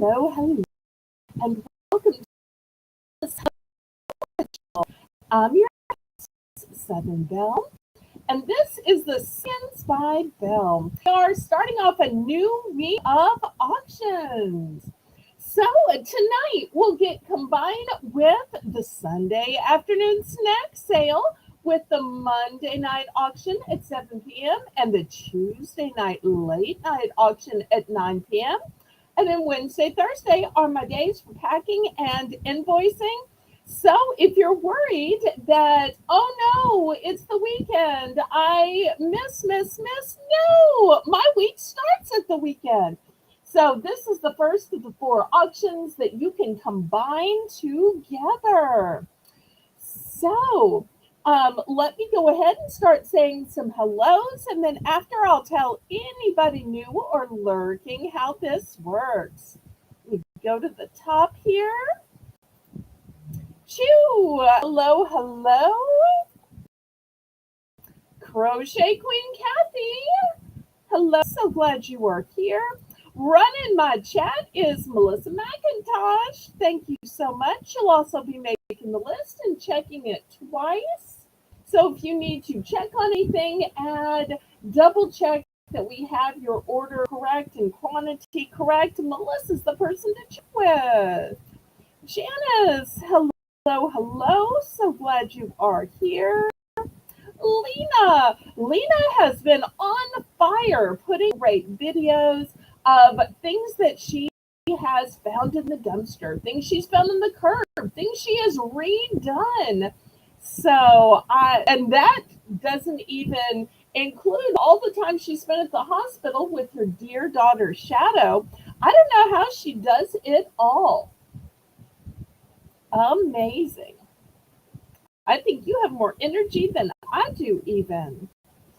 hello, and welcome to this. I'm your Southern Belle, and this is the Skins by Belle. We are starting off a new week of auctions. So tonight we'll get combined with the Sunday afternoon snack sale with the Monday night auction at 7 p.m. and the Tuesday night late night auction at 9 p.m. And then Wednesday, Thursday are my days for packing and invoicing. So if you're worried that, oh no, it's the weekend, I miss, no, my week starts at the weekend. So this is the first of the four auctions that you can combine together. So let me go ahead and start saying some hellos, and then after I'll tell anybody new or lurking how this works. We go to the top here. Choo! Hello. Crochet Queen Kathy. Hello, so glad you are here. Running my chat is Melissa McIntosh. Thank you so much. You'll also be making the list and checking it twice. So if you need to check on anything, add, double check that we have your order correct and quantity correct. Melissa's the person to check with. Janice, hello. So glad you are here. Lena has been on fire putting great videos of things that she has found in the dumpster, things she's found in the curb, things she has redone. So and that doesn't even include all the time she spent at the hospital with her dear daughter Shadow. I don't know how she does it all. Amazing. I think you have more energy than I do even.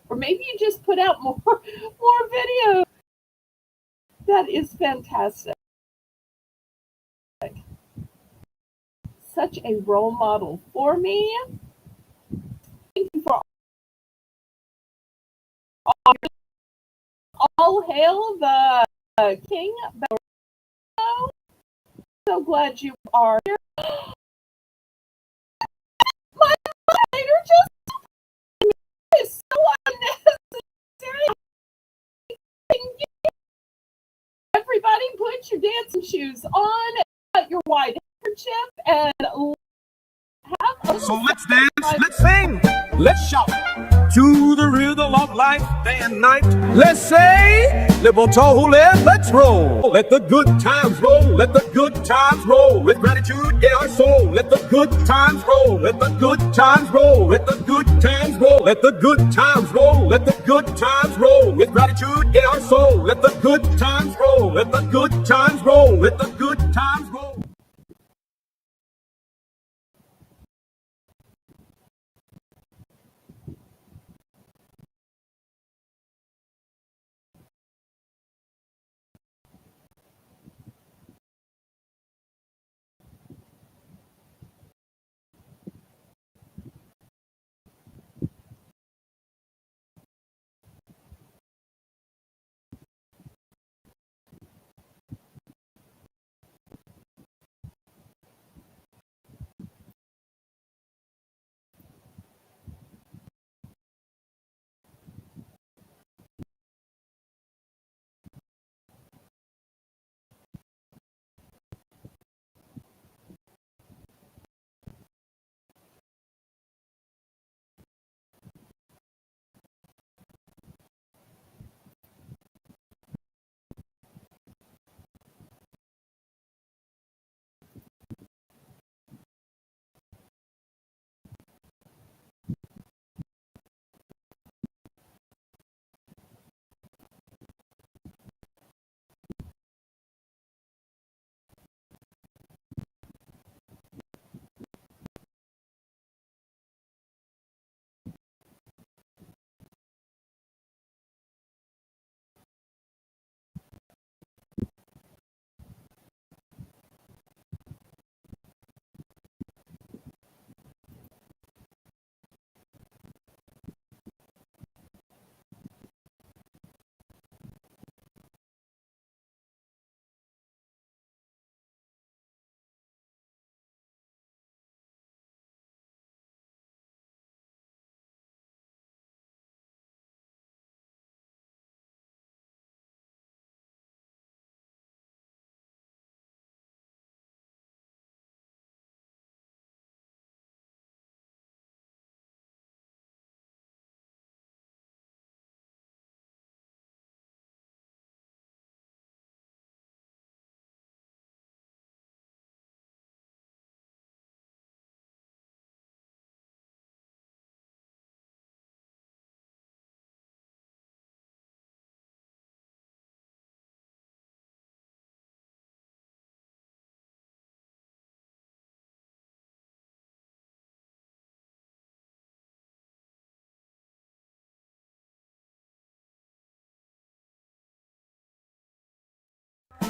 Or maybe you just put out more videos. That is fantastic. Such a role model for me. Thank you for all hail the King Bello. So glad you are here. My moderator just is so unnecessary. Everybody put your dancing shoes on, put your white handkerchief, and have a... So let's dance, let's sing, let's shout to the rhythm of life, day and night. Let's say, liberal toe, let's roll. Let the good times roll, let the good times roll. With gratitude in our soul, let the good times roll, let the good times roll, let the good times roll, let the good times roll, let the good times roll. With gratitude in our soul, let the good times roll, let the good times roll, let the good times roll.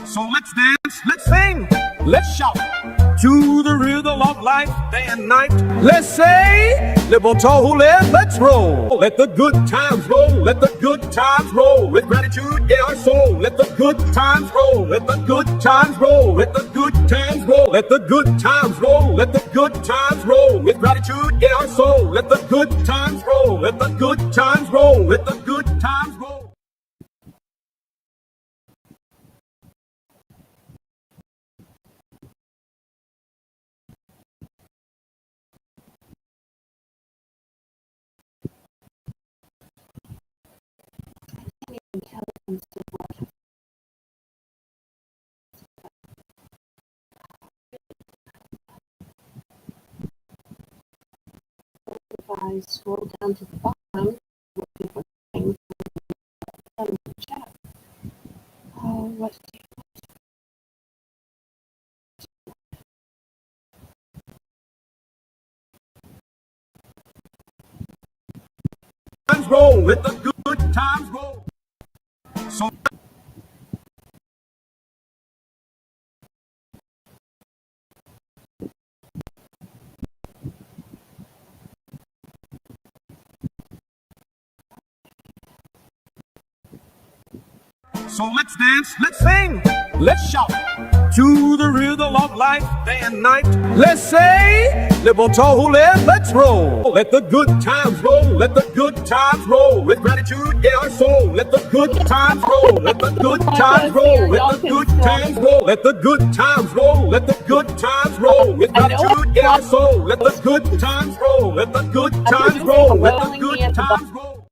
So let's dance, let's sing, let's shout to the rhythm of life day and night. Let's say, libertole, let's roll. Let the good times roll, let the good times roll. With gratitude in our soul, let the good times roll. Let the good times roll, let the good times roll. Let the good times roll, let the good times roll. With gratitude in our soul, let the good times roll. Let the good times roll, let the good times roll. If I scroll down to the bottom, looking for things in the chat. Oh, what do Times roll, let the good times roll. So So let's dance, let's sing, let's shout to the rhythm of life day and night. Let's say, libertole, let's roll. Let the good times roll, let the good times roll. With gratitude in our soul, let the good times roll. Let the good times roll, let the good times roll. Let the good times roll, let the good times roll. With gratitude in our soul, let the good times roll. Let the good times roll, let the good times roll.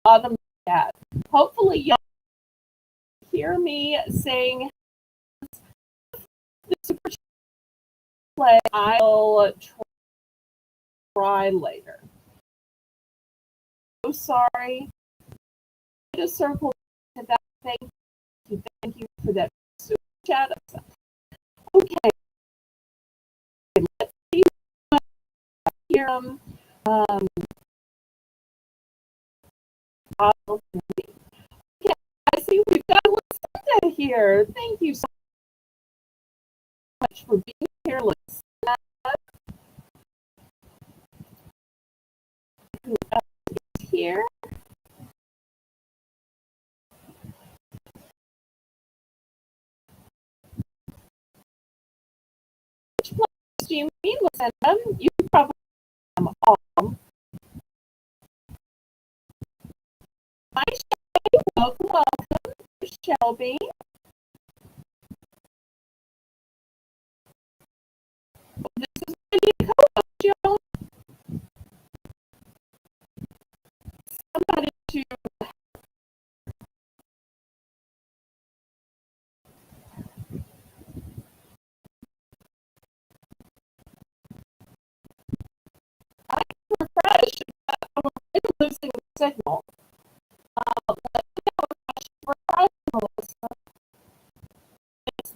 bottom chat? Hopefully, y'all hear me saying the super play. I'll try later. So sorry. To circle to that. Thank you for that super chat. Okay, let's see here. Okay, I see we've got Lucinda here. Thank you so much for being here, Lucinda. Who else is here? Which place do you mean, Lucinda? You probably home. Hi, Shelby. Welcome, Shelby. This is my new co-host, somebody to refresh. I'm losing the signal. Let me know if I should refresh, Melissa. It's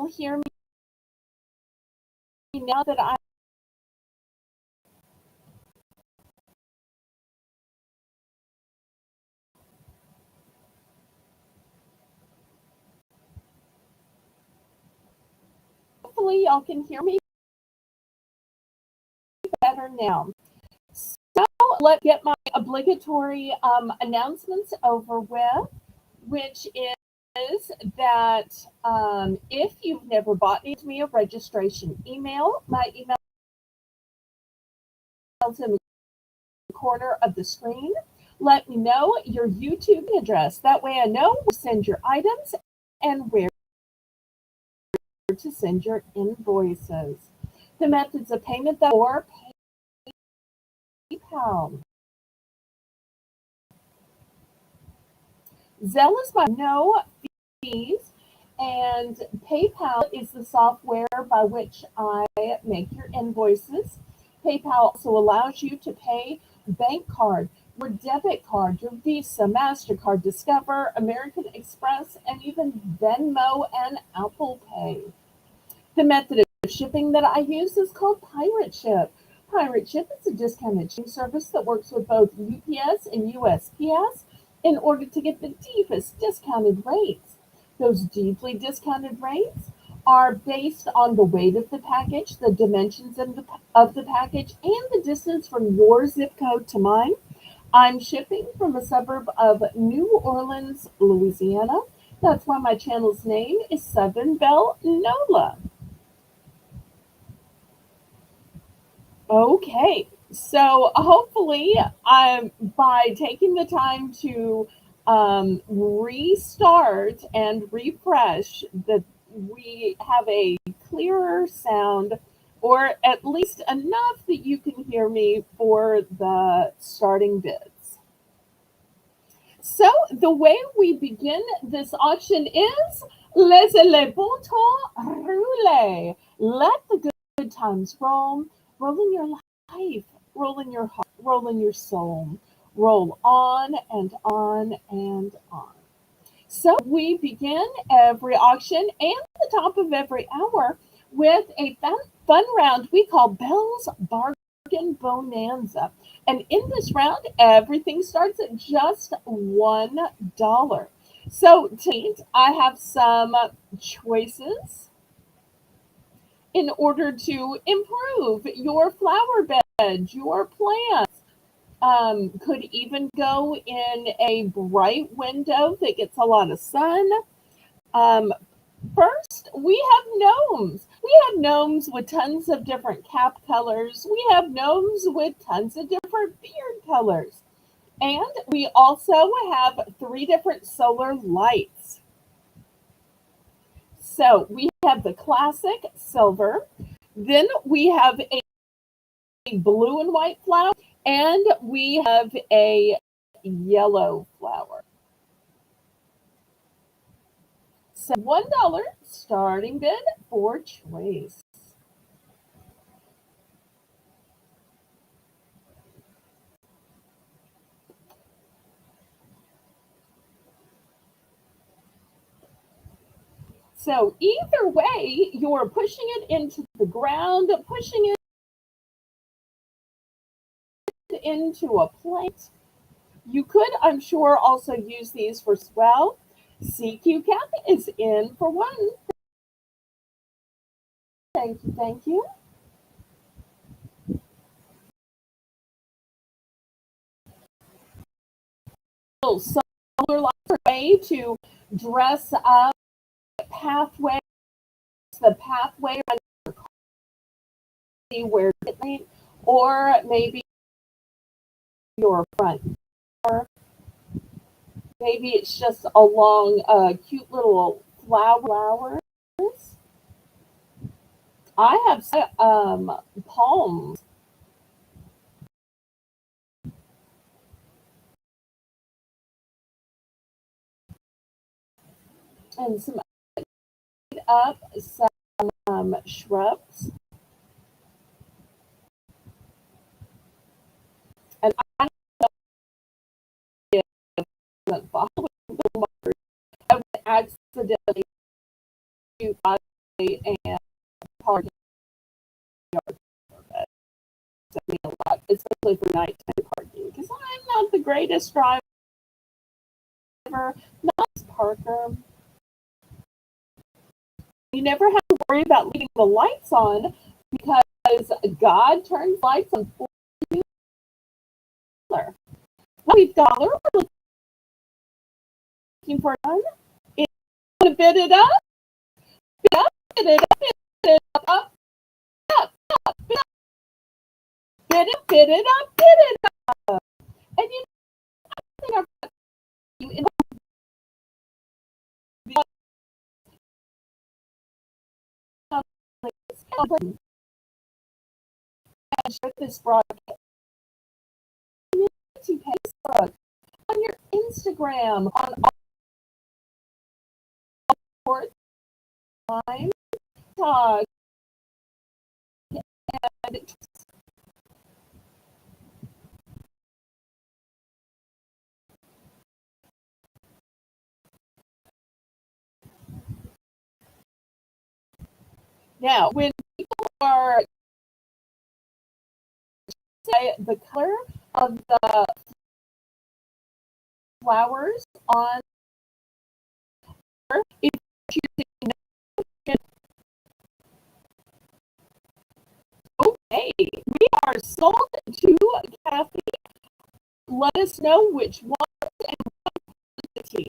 all hear me now that I hopefully y'all can hear me better now. So let's get my obligatory announcements over with, which is that if you've never bought me a registration email, my email is in the corner of the screen. Let me know your YouTube address. That way I know where to send your items and where to send your invoices. The methods of payment that or PayPal. Zelle is my no fees, and PayPal is the software by which I make your invoices. PayPal also allows you to pay bank card, your debit card, your Visa, MasterCard, Discover, American Express, and even Venmo and Apple Pay. The method of shipping that I use is called Pirate Ship. Pirate Ship is a discounted shipping service that works with both UPS and USPS in order to get the deepest discounted rates. Those deeply discounted rates are based on the weight of the package, the dimensions of the package, and the distance from your zip code to mine. I'm shipping from a suburb of New Orleans, Louisiana. That's why my channel's name is Southern Belle NOLA. Okay, so hopefully, by taking the time to restart and refresh, that we have a clearer sound, or at least enough that you can hear me for the starting bids. So the way we begin this auction is laissez les bon temps rouler. Let the good times roll. Roll in your life, roll in your heart, roll in your soul. Roll on and on and on. So we begin every auction and the top of every hour with a fun round we call Belle's Bargain Bonanza. And in this round, everything starts at just $1. So tonight, I have some choices in order to improve your flower bed, your plants. Could even go in a bright window that gets a lot of sun. Um, First, we have gnomes. We have gnomes with tons of different cap colors. We have gnomes with tons of different beard colors. And we also have 3 different solar lights. So we have the classic silver. Then we have a blue and white flower, and we have a yellow flower. So $1 starting bid for choice. So either way, you're pushing it into the ground, pushing it into a plate. You could, I'm sure, also use these for swell. CQ Kathy is in for 1. Thank you, thank you. Solar lights are a way to dress up pathways, the pathway where it may, or maybe your front door. Maybe it's just along cute little flowers. I have palms and some up some shrubs. And I wasn't following the marker. I would accidentally and parking service me a lot, especially for nighttime parking, because I'm not the greatest driver, not Parker. You never have to worry about leaving the lights on because God turns lights on for you. Well, we've got we're looking for one. If you want to bid it up, bid up, bid it up, bid it up, up, bid it, bid it up, bid it up. And you know, I think I've got you in and share this broadcast on Facebook, on your Instagram, on all time, TikTok, and now when people are say the color of the flowers on if you're okay, we are sold to Kathy. Let us know which one and what quantity.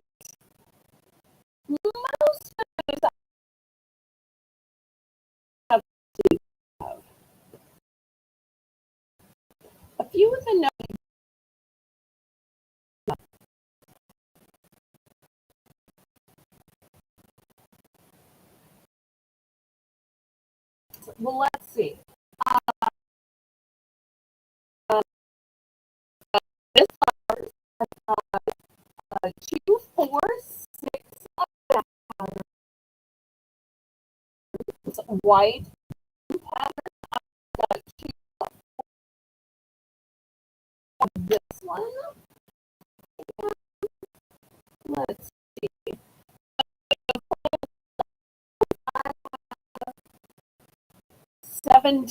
Most of those have a few of the notes. Well, let's see. This flowers 2, 4, 6 white pattern. I've got 2 of this one. Let's see. 7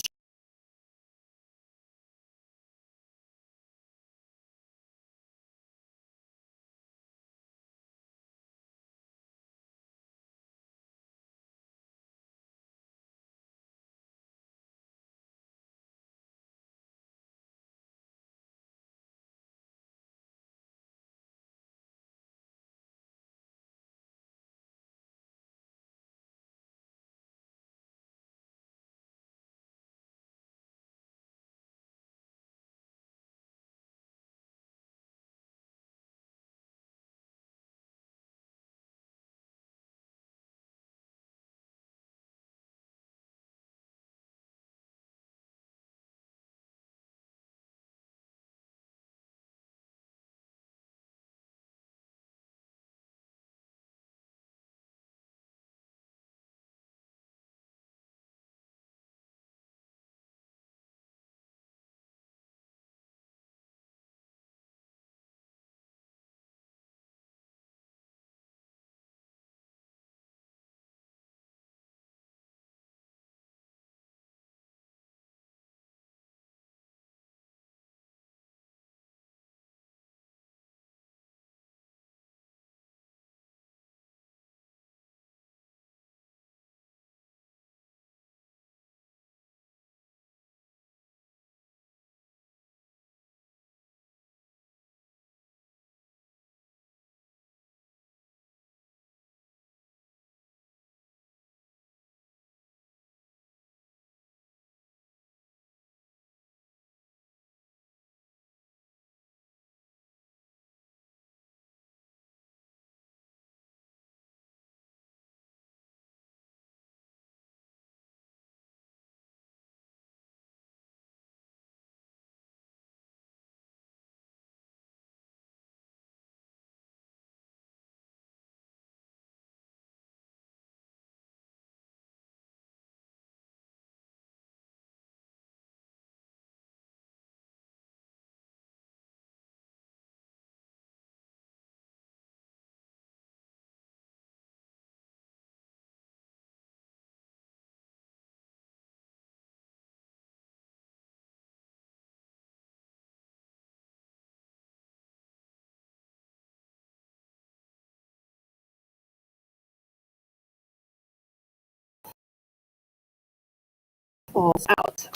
pulls out.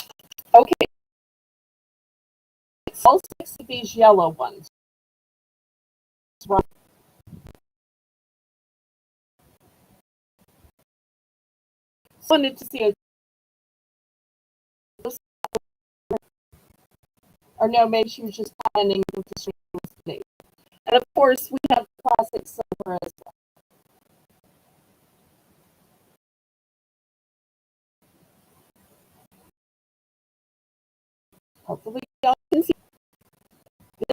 Okay, all six of these yellow ones. Right. Wanted to see a or no, maybe she was just planning with the strings today. And of course, we have classic silver as well. Hopefully, y'all can see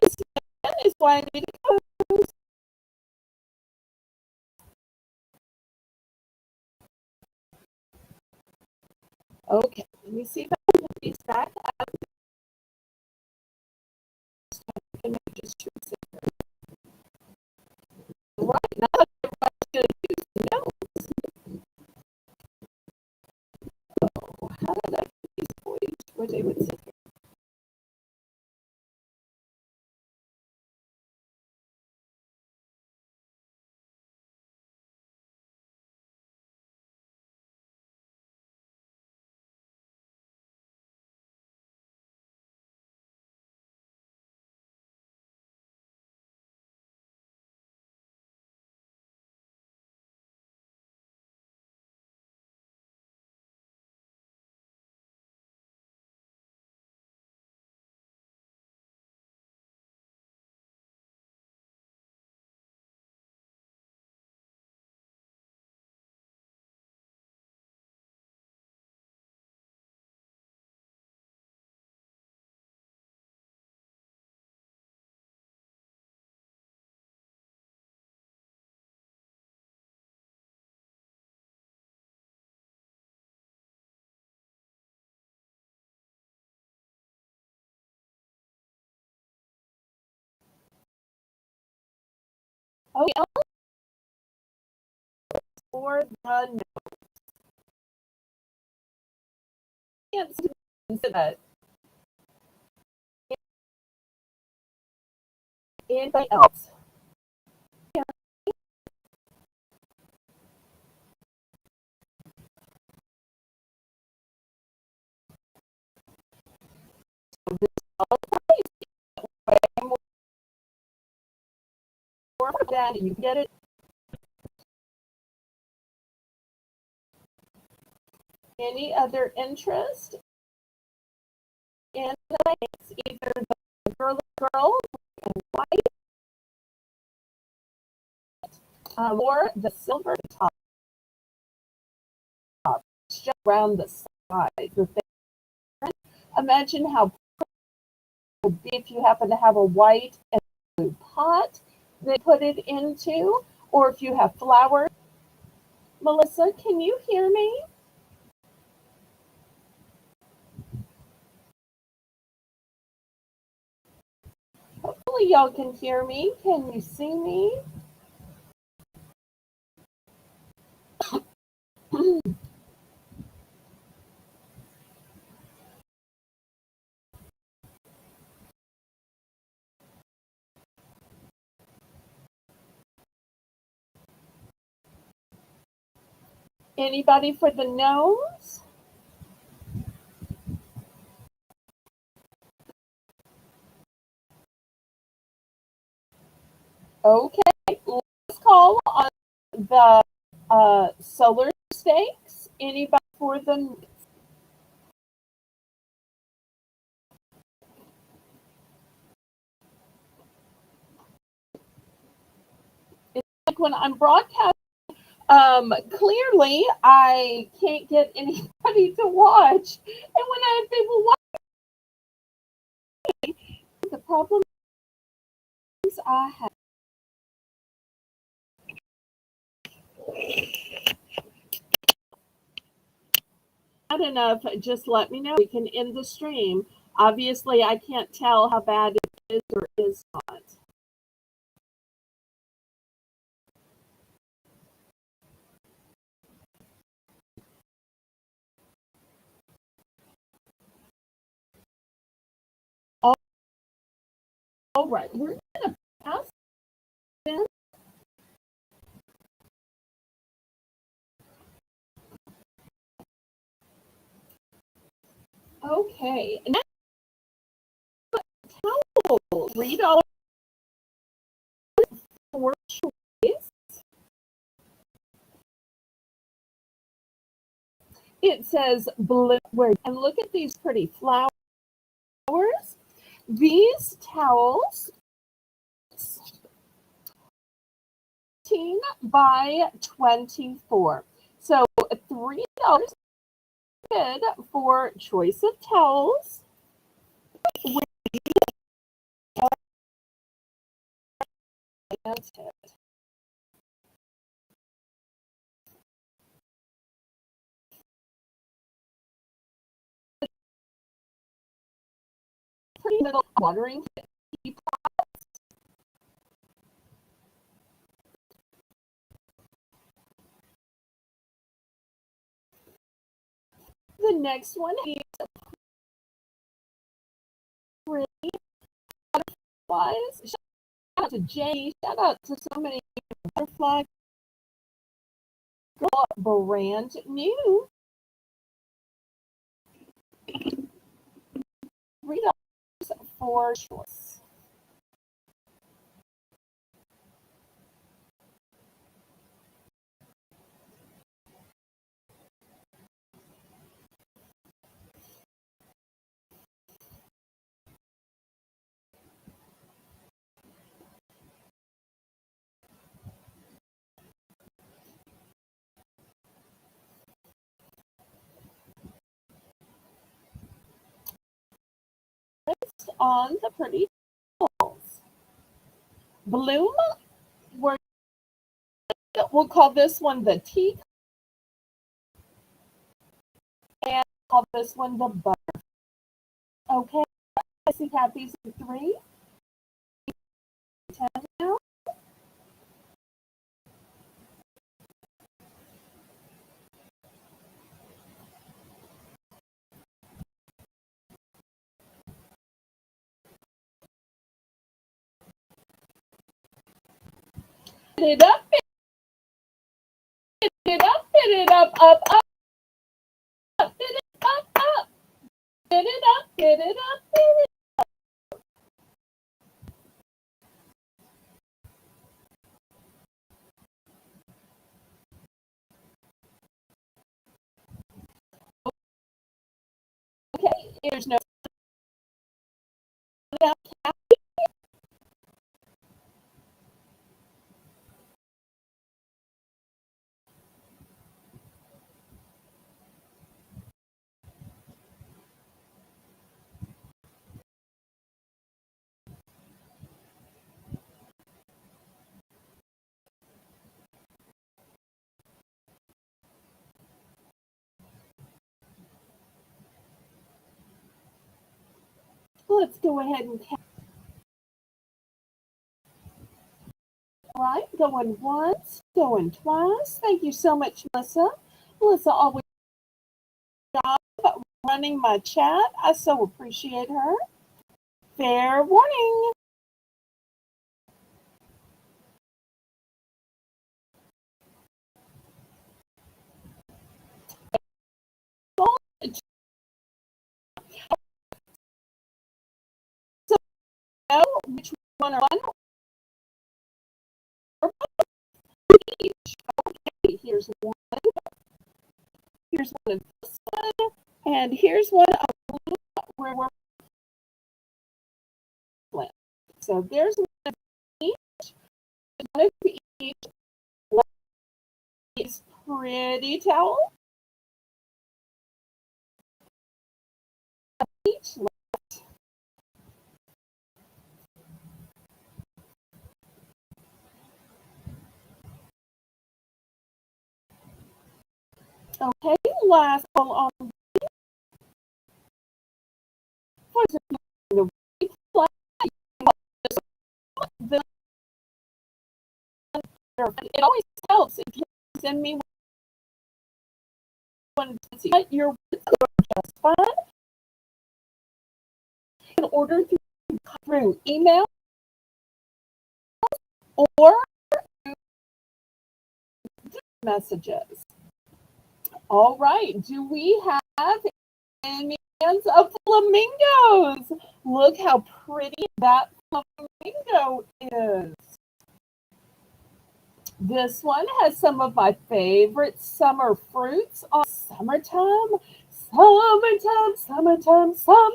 this is why I need to close. Okay, let me see if I can put these back up. Just right now, everybody's going to use the notes. Oh, how did I put these boys where they would sit here? Okay, for the notes. Can't see that. Anybody else? Yeah. So this is all way more for that. You get it. Any other interest in the names, either the girl and white or the silver top, just around the sides. Imagine how it would be if you happen to have a white and blue pot that put it into, or if you have flowers. Melissa, can you hear me? Hopefully y'all can hear me. Can you see me? Anybody for the gnomes? Okay, let's call on the solar stakes. Anybody for the? It's like when I'm broadcasting, clearly I can't get anybody to watch, and when I have people watching, the problems I have. Not enough, just let me know. We can end the stream. Obviously, I can't tell how bad it is or is not. All right, we're going to pass in. Okay, now towels. $3 for choice. It says blue, and look at these pretty flowers. These towels, 18 by 24. So $3 bid for choice of towels. Pretty little watering teapots. The next one is pretty butterflies. Shout out to Jay. Shout out to so many butterfly girl, brand new. $3 for choice. On the pretty towels. Bloom, we'll call this one the tea, and call this one the butter. Okay, I see have these in 3. 10 now. Fit it up, fit it up, fit it up, up, up, fit it up, fit it up, fit it up, fit it. Okay, there's no let's go ahead and count. All right, going once, going twice. Thank you so much, Melissa. Melissa always running my chat. I so appreciate her. Fair warning. So, which one are one? Okay, here's one. Here's one of this one. And here's one of where we're split. So there's one of each. One of each. One is pretty towel. Each. Okay, last call on for the it always helps if you send me one to see what your words are just fine. In order through email or messages. All right. Do we have any Bands of flamingos. Look how pretty that flamingo is. This one has some of my favorite summer fruits on summertime. Summertime, summertime, summertime.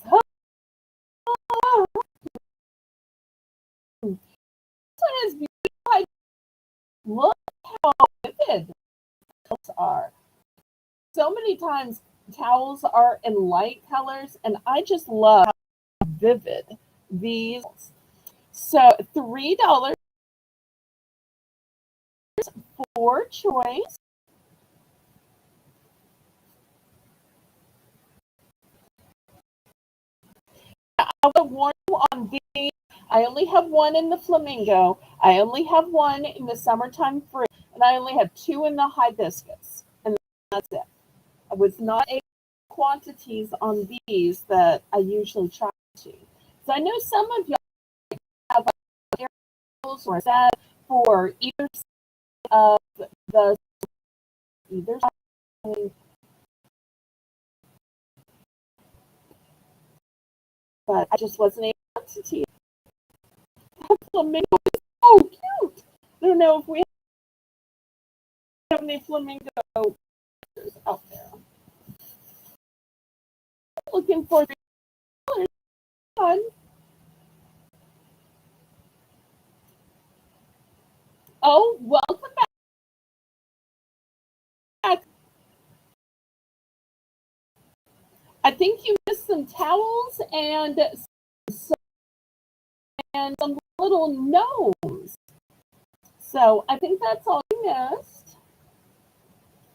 Summer. This one is beautiful. Look how vivid those are. So many times towels are in light colors, and I just love how vivid these. So $3 for choice. I will warn you on these. I only have one in the flamingo. I only have one in the summertime fruit, and I only have two in the hibiscus, and that's it. I was not able to quantities on these that I usually try to. So I know some of y'all have arrows or that for either side of the either side, but I just wasn't able to teach. Flamingo is so cute. I don't know if we have any flamingo out there. Looking for the colors. Oh, welcome back. I think you missed some towels and some little gnomes. So I think that's all you missed.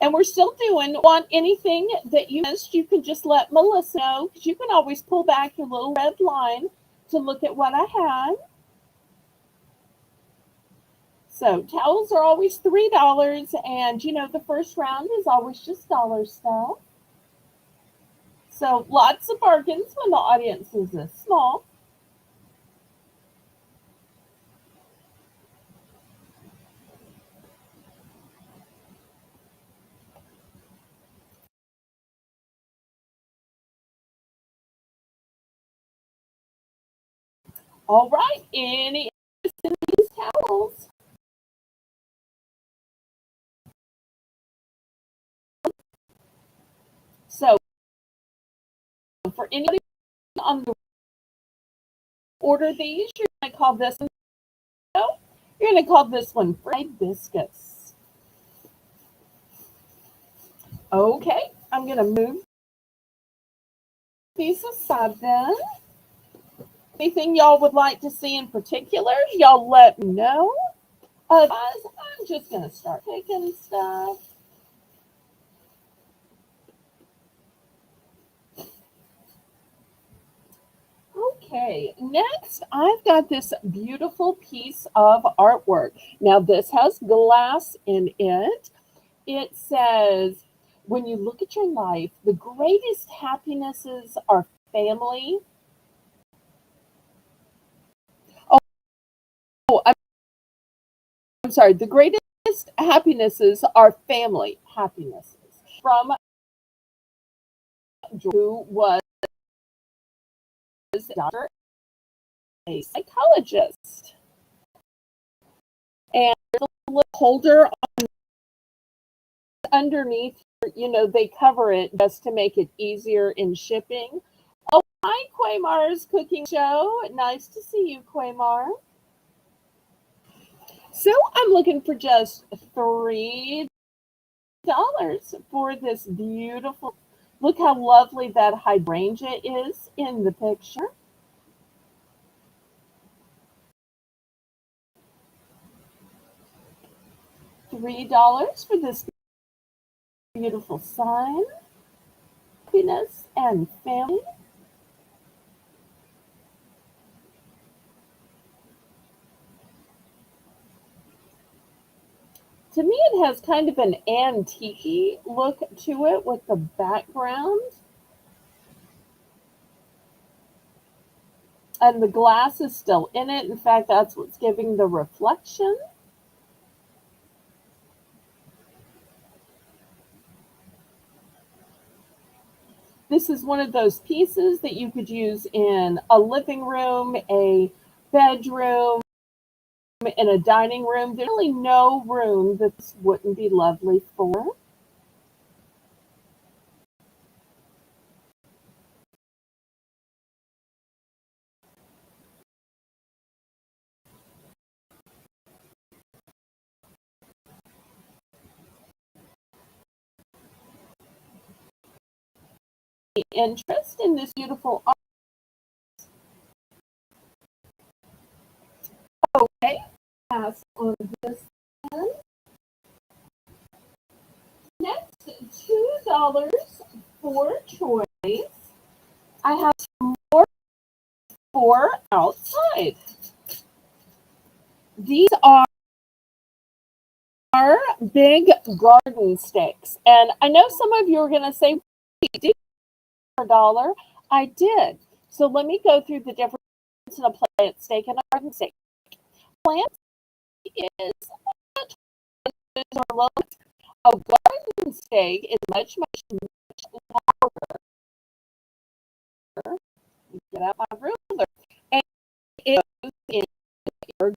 And we're still doing. Want anything that you missed, you can just let Melissa know, because you can always pull back your little red line to look at what I had. So towels are always $3, and you know the first round is always just dollar stuff. So lots of bargains when the audience is this small. All right, any interest in these towels? So for anybody on the order these, you're going to call this one. You're going to call this one fried biscuits. Okay, I'm going to move these aside then. Anything y'all would like to see in particular, y'all let me know. Otherwise, I'm just going to start picking stuff. Okay, next I've got this beautiful piece of artwork. Now this has glass in it. It says, when you look at your life, the greatest happinesses are family. Oh, I'm sorry. The greatest happinesses are family happinesses. From who was Dr. a psychologist. And there's a little holder underneath, you know, they cover it just to make it easier in shipping. Oh, hi, Quaymar's Cooking Show. Nice to see you, Quaymar. So I'm looking for just $3 for this beautiful. Look how lovely that hydrangea is in the picture. $3 for this beautiful sign. Happiness and family. To me, it has kind of an antique look to it with the background. And the glass is still in it. In fact, that's what's giving the reflection. This is one of those pieces that you could use in a living room, a bedroom, in a dining room. There's really no room that this wouldn't be lovely for. Interest in this beautiful art. Okay, pass on this one. Next, $2 for choice. I have some more for outside. These are big garden stakes. And I know some of you are going to say, did for $1? I did. So let me go through the difference in a plant stake and a garden stake. Plant is or low. A garden stake is much longer. Get out my ruler. And it goes in your.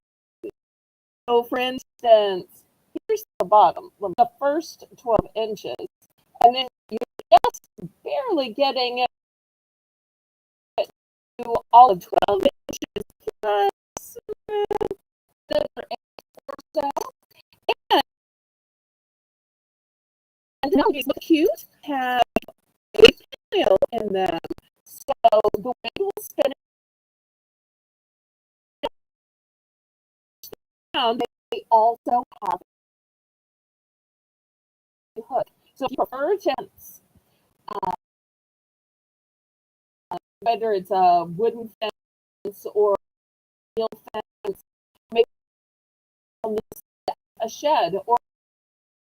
So for instance, here's the bottom, the first 12 inches. And then you're just barely getting it to all of 12 inches plus another 8 or so. And now these look cute, have a pile in them. So the way we'll spin it down, they also have a hook. So if you prefer gents, whether it's a wooden fence or steel fence, maybe a shed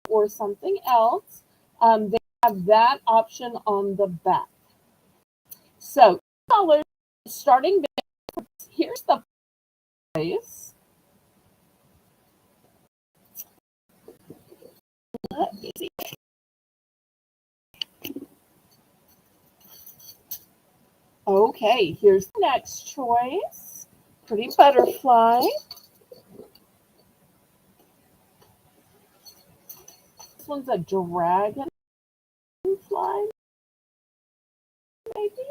or something else, they have that option on the back. So $2 starting bid. Here's the price. Let me see. Okay, here's the next choice. Pretty butterfly. This one's a dragonfly, maybe.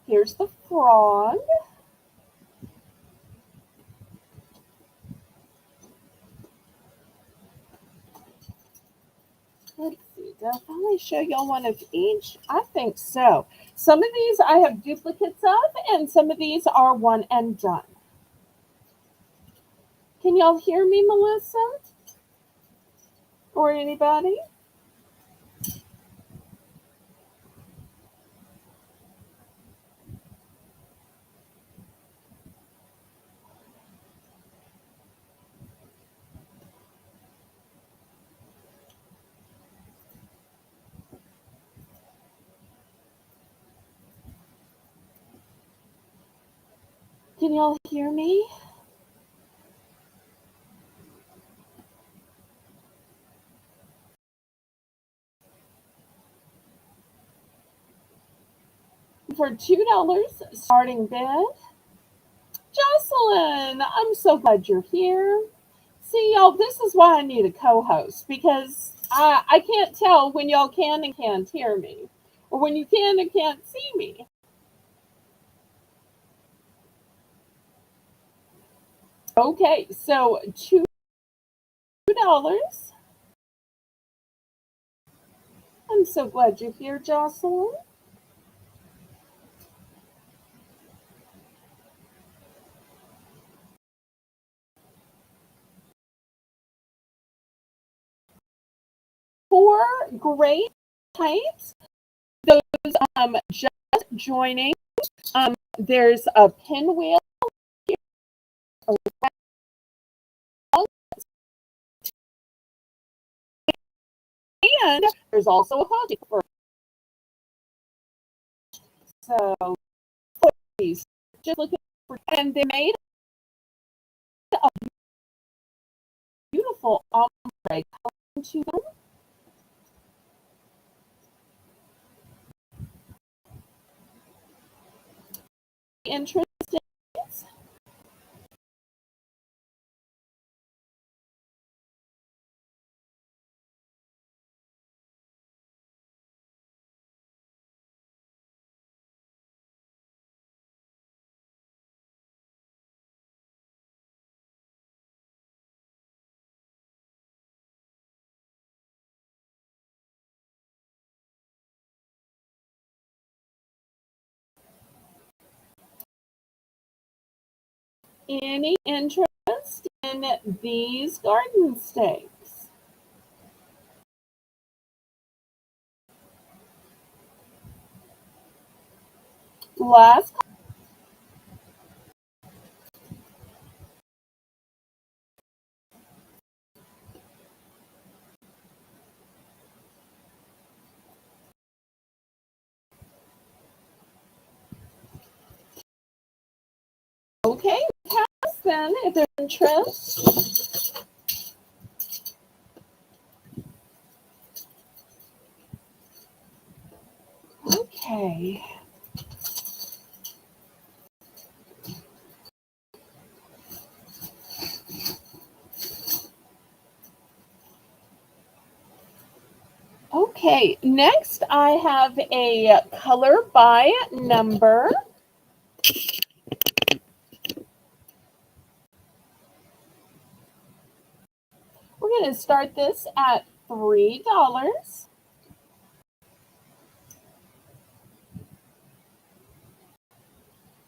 Here's the frog. Let's see, did I finally show y'all one of each? I think so. Some of these I have duplicates of, and some of these are one and done. Can y'all hear me, Melissa? Or anybody? Can y'all hear me? For $2 starting bid. Jocelyn, I'm so glad you're here. See, y'all, this is why I need a co-host, because I can't tell when y'all can and can't hear me, or when you can and can't see me. Okay, so $2. I'm so glad you're here, Jocelyn. Four great types. Those just joining. There's a pinwheel here, and there's also a hook. So please just look at and they made a beautiful ombre color to them. Interesting. Any interest in these garden stakes? Last. Okay, pass then if there's interest. Okay. Okay, next I have a color by number. We're going to start this at $3.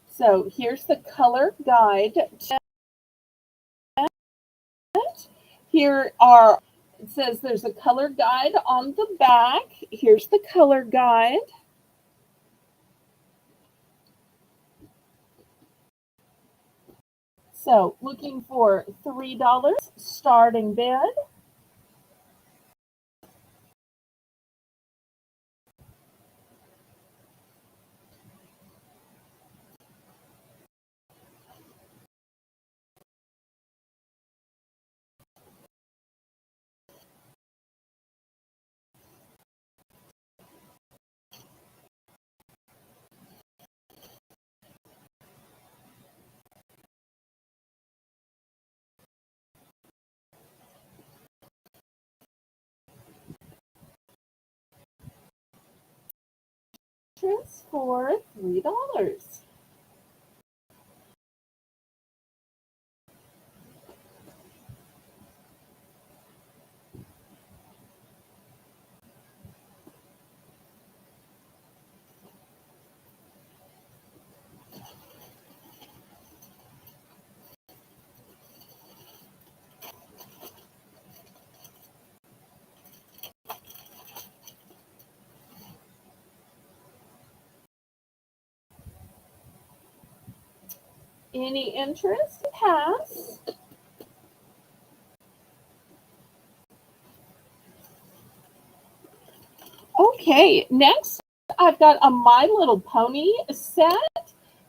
So here's the color guide. Here are, it says there's a color guide on the back. Here's the color guide. So looking for $3 starting bid. For $3. Any interest? Pass. Okay, next I've got a My Little Pony set.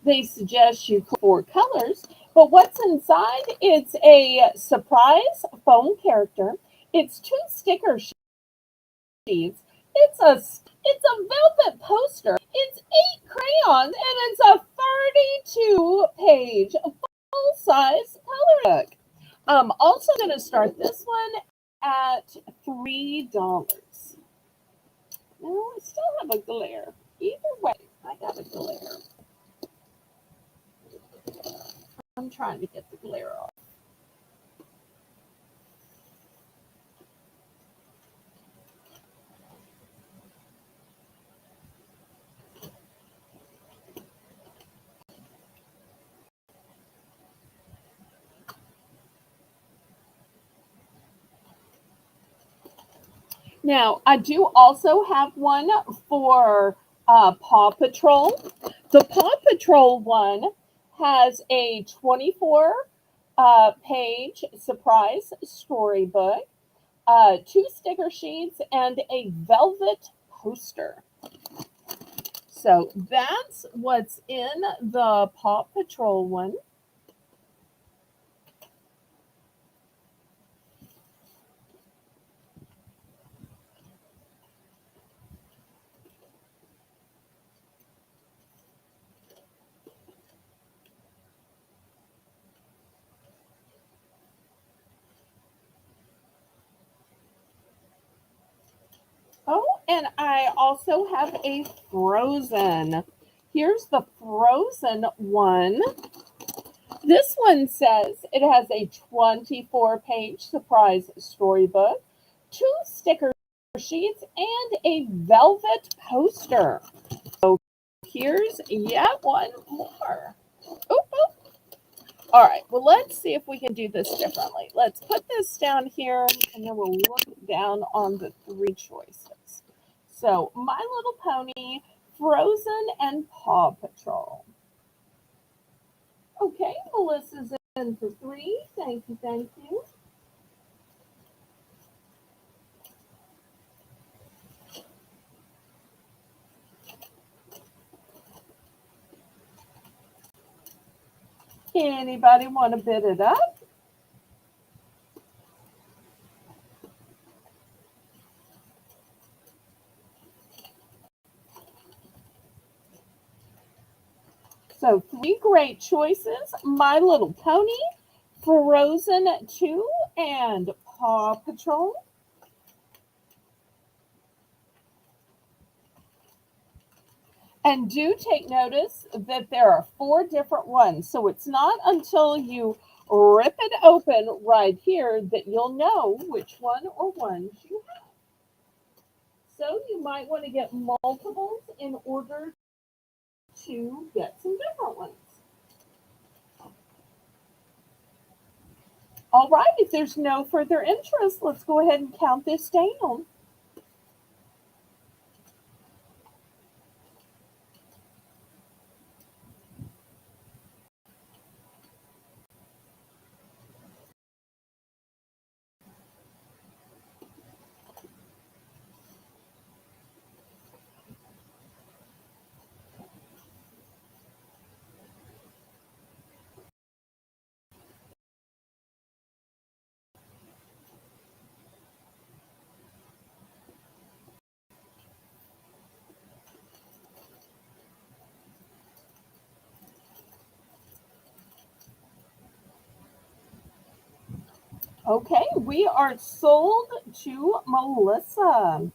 They suggest you 4 colors, but what's inside? It's a surprise foam character. It's 2 sticker sheets. It's a velvet poster. It's 8 crayons, and it's a 32-page full-size color book. Also going to start this one at $3. No, I still have a glare. Either way, I got a glare. I'm trying to get the glare off. Now, I do also have one for Paw Patrol. The Paw Patrol one has a 24-page surprise storybook, 2 sticker sheets, and a velvet poster. So that's what's in the Paw Patrol one. Oh, and I also have a Frozen. Here's the Frozen one. This one says it has a 24-page surprise storybook, 2 sticker sheets, and a velvet poster. So here's yet one more. Oop, oop. All right, well, let's see if we can do this differently. Let's put this down here, and then we'll look down on the 3 choices. So, My Little Pony, Frozen, and Paw Patrol. Okay, Melissa's in for 3. Thank you, thank you. Anybody want to bid it up? So 3 great choices: My Little Pony, Frozen 2, and Paw Patrol. And do take notice that there are 4 different ones. So it's not until you rip it open right here that you'll know which one or ones you have. So you might want to get multiples in order to get some different ones. All right, if there's no further interest, let's go ahead and count this down. Okay, we are sold to Melissa.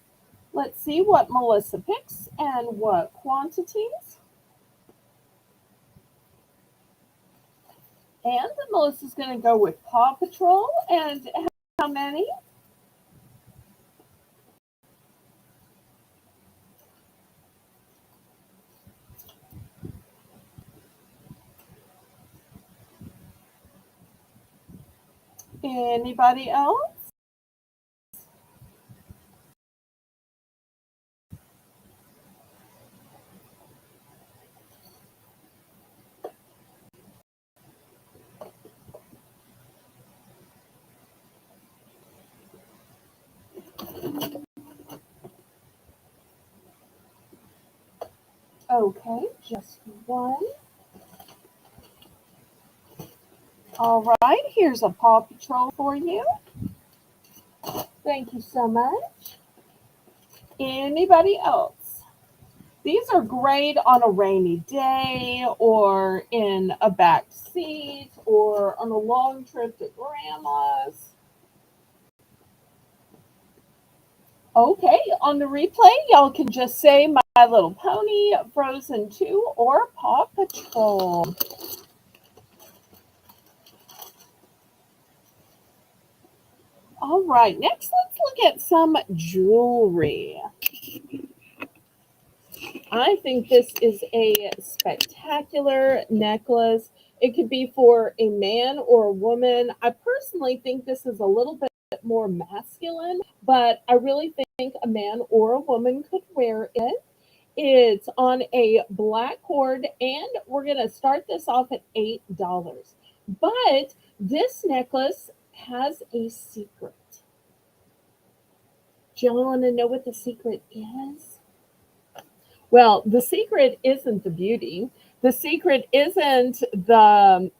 Let's see what Melissa picks and what quantities. And Melissa's going to go with Paw Patrol. And how many? Anybody else? Okay, just one. All right, here's a Paw Patrol for you. Thank you so much. Anybody else? These are great on a rainy day or in a back seat or on a long trip to grandma's. Okay, on the replay, y'all can just say My Little Pony, Frozen 2, or Paw Patrol. All right, next let's look at some jewelry. I think this is a spectacular necklace. It could be for a man or a woman. I personally think this is a little bit more masculine, but I really think a man or a woman could wear it. It's on a black cord, and we're going to start this off at $8. But this necklace has a secret. Do y'all want to know what the secret is? Well, the secret isn't the beauty. The secret isn't the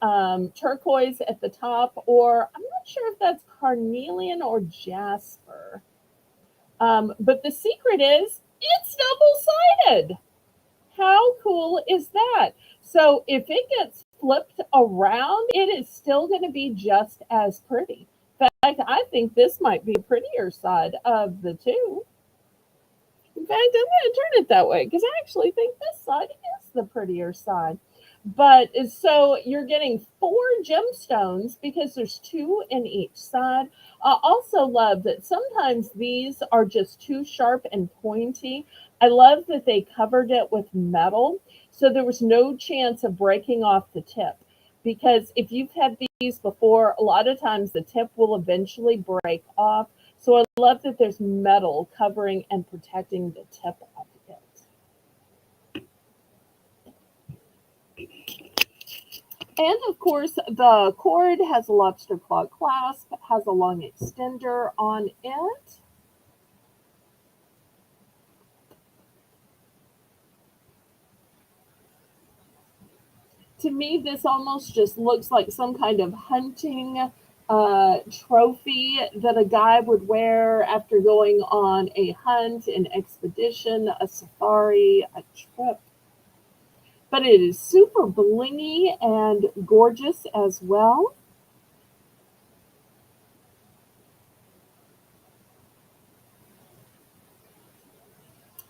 turquoise at the top, or I'm not sure if that's carnelian or jasper. But the secret is it's double sided. How cool is that? So if it gets flipped around, it is still going to be just as pretty. In fact, I think this might be the prettier side of the two. In fact, I'm going to turn it that way because I actually think this side is the prettier side. But so you're getting four gemstones because there's two in each side. I also love that sometimes these are just too sharp and pointy. I love that they covered it with metal so there was no chance of breaking off the tip. Because if you've had these before, a lot of times the tip will eventually break off. So I love that there's metal covering and protecting the tip of it. And of course, the cord has a lobster claw clasp, has a long extender on it. To me, this almost just looks like some kind of hunting trophy that a guy would wear after going on a hunt, an expedition, a safari, a trip. But it is super blingy and gorgeous as well.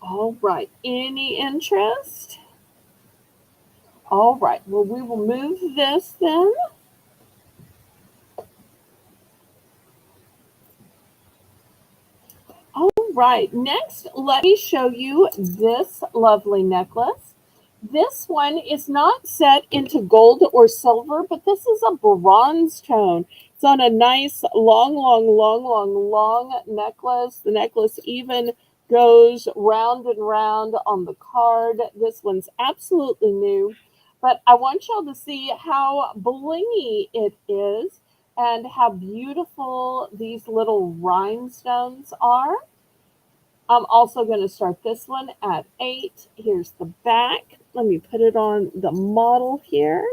All right, any interest? All right, well, we will move this then. All right, next, let me show you this lovely necklace. This one is not set into gold or silver, but this is a bronze tone. It's on a nice long necklace. The necklace even goes round and round on the card. This one's absolutely new, but I want y'all to see how blingy it is and how beautiful these little rhinestones are. I'm also going to start this one at 8. Here's the back. Let me put it on the model here.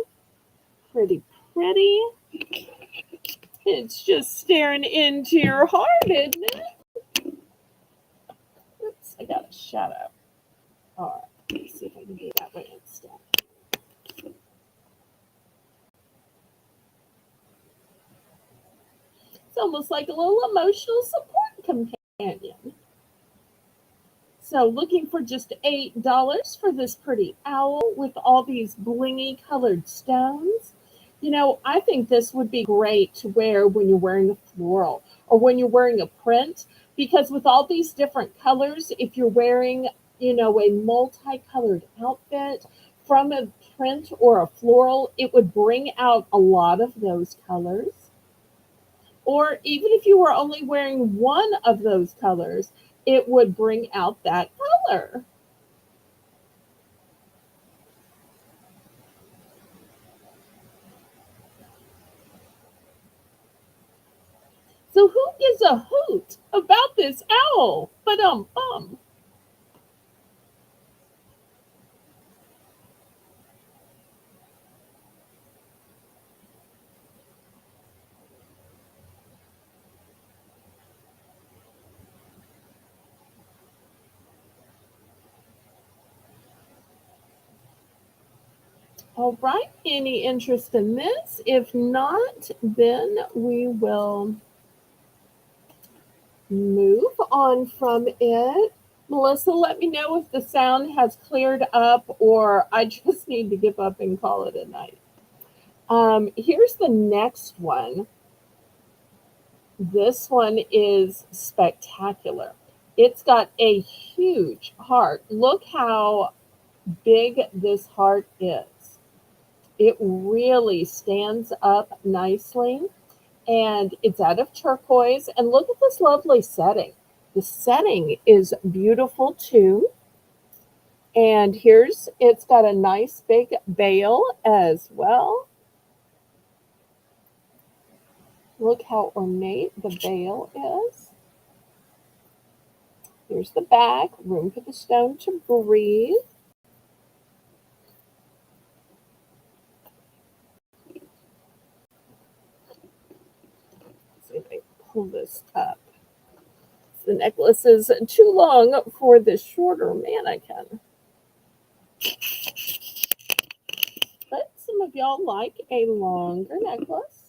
Pretty pretty. It's just staring into your heart, isn't it? Oops, I got a shadow. All right, let's see if I can do that way instead. It's almost like a little emotional support companion. So looking for just $8 for this pretty owl with all these blingy colored stones. You know, I think this would be great to wear when you're wearing a floral or when you're wearing a print, because with all these different colors, if you're wearing, a multicolored outfit from a print or a floral, it would bring out a lot of those colors. Or even if you were only wearing one of those colors, it would bring out that color. So who gives a hoot about this owl? But all right, any interest in this? If not, then we will move on from it. Melissa, let me know if the sound has cleared up or I just need to give up and call it a night. Here's the next one. This one is spectacular. It's got a huge heart. Look how big this heart is. It really stands up nicely, and it's out of turquoise. And look at this lovely setting. The setting is beautiful too. And it's got a nice big bail as well. Look how ornate the bail is. Here's the back, room for the stone to breathe. Let's see if I can pull this up. The necklace is too long for the shorter mannequin. But some of y'all like a longer necklace.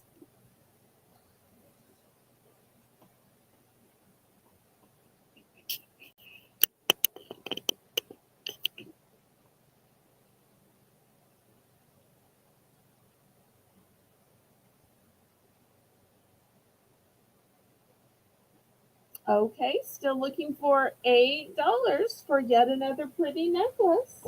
Okay, still looking for $8 for yet another pretty necklace.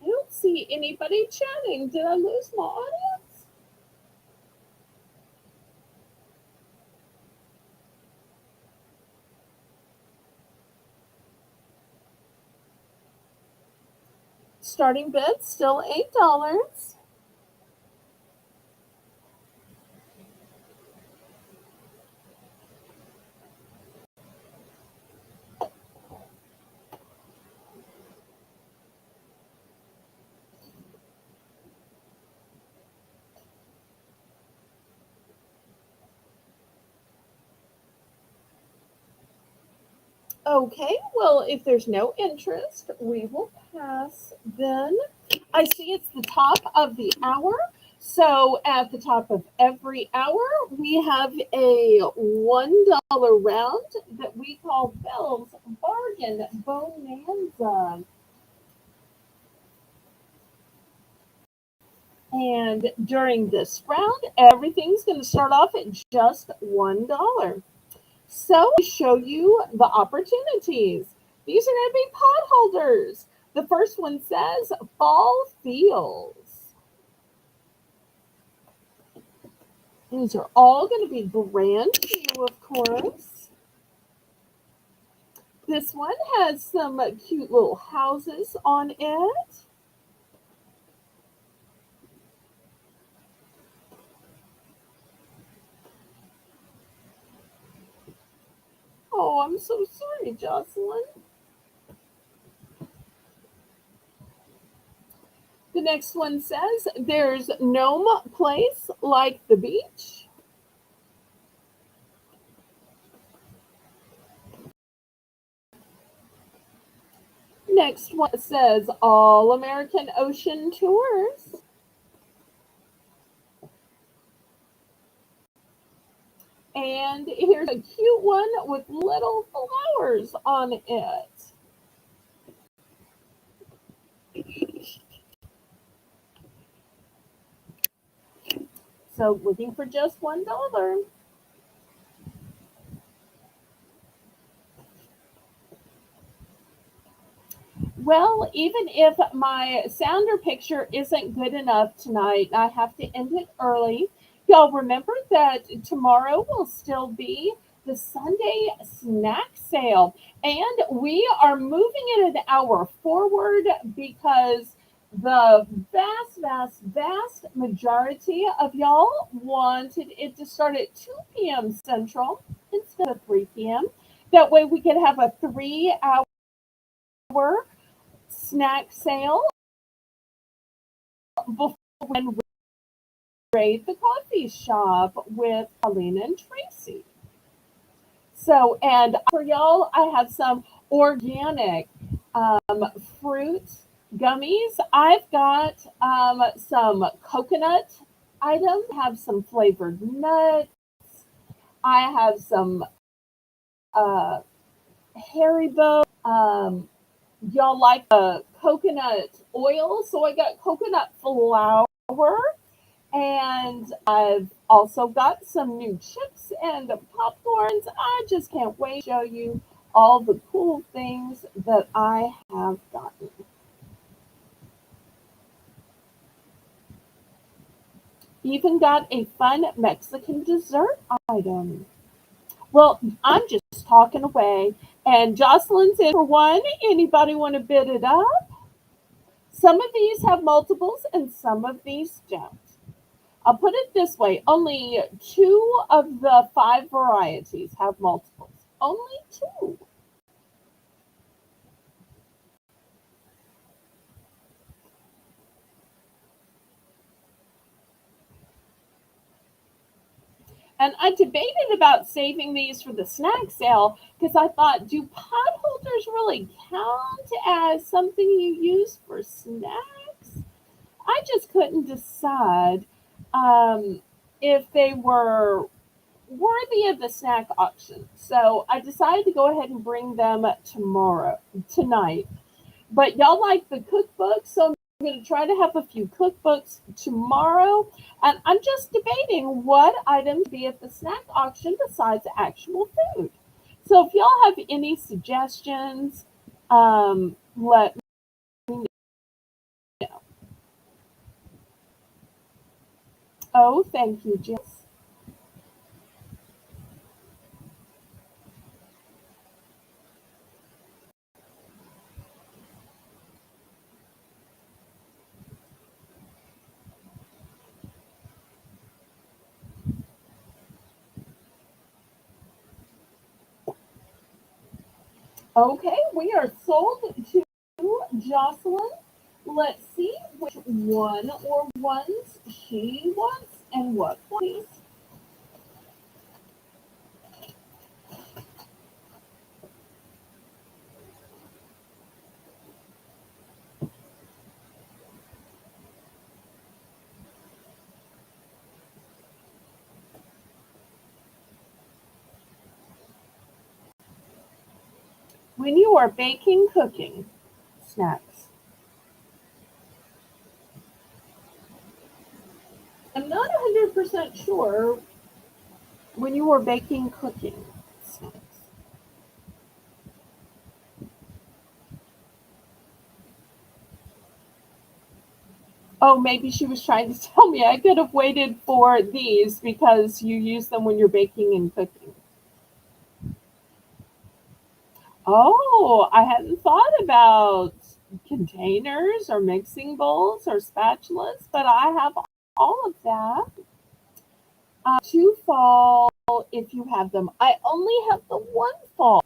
I don't see anybody chatting. Did I lose my audience? Starting bid still $8. Okay, well, if there's no interest, we will pass then. I see it's the top of the hour. So at the top of every hour, we have a $1 round that we call Belle's Bargain Bonanza. And during this round, everything's going to start off at just $1. So I show you the opportunities. These are going to be pot holders. The first one says fall feels. These are all going to be brand new, of course. This one has some cute little houses on it. Oh, I'm so sorry, Jocelyn. The next one says there's no place like the beach. Next one says All American Ocean Tours. And here's a cute one with little flowers on it. So looking for just $1. Well, even if my sounder picture isn't good enough tonight, I have to end it early. Y'all remember that tomorrow will still be the Sunday snack sale. And we are moving it an hour forward because the vast majority of y'all wanted it to start at 2 p.m. Central instead of 3 p.m. That way we could have a 3 hour snack sale before we raid the coffee shop with Colleen and Tracy. So, and for y'all, I have some organic fruit gummies. I've got some coconut items, have some flavored nuts. I have some uh, Haribo. Y'all like coconut oil, so I got coconut flour, and I've also got some new chips and popcorns. I just can't wait to show you all the cool things that I have gotten. Even got a fun Mexican dessert item. Well, I'm just talking away. And Jocelyn's in for one. Anybody want to bid it up? Some of these have multiples and some of these don't. I'll put it this way, only two of the five varieties have multiples. Only two. And I debated about saving these for the snack sale because I thought, do pot holders really count as something you use for snacks? I just couldn't decide um, if they were worthy of the snack auction. So I decided to go ahead and bring them tonight. But y'all like the cookbook, so I'm going to try to have a few cookbooks tomorrow. And I'm just debating what items be at the snack auction besides actual food. So if y'all have any suggestions, let me know. Oh, thank you, Jess. Okay, we are sold to Jocelyn. Let's see which one or ones she wants and what please. When you are baking, cooking, snacks. I'm not 100% sure when you are baking, cooking, snacks. Oh, maybe she was trying to tell me I could have waited for these because you use them when you're baking and cooking. Oh, I hadn't thought about containers or mixing bowls or spatulas, but I have all of that to fall if you have them. I only have the one fall.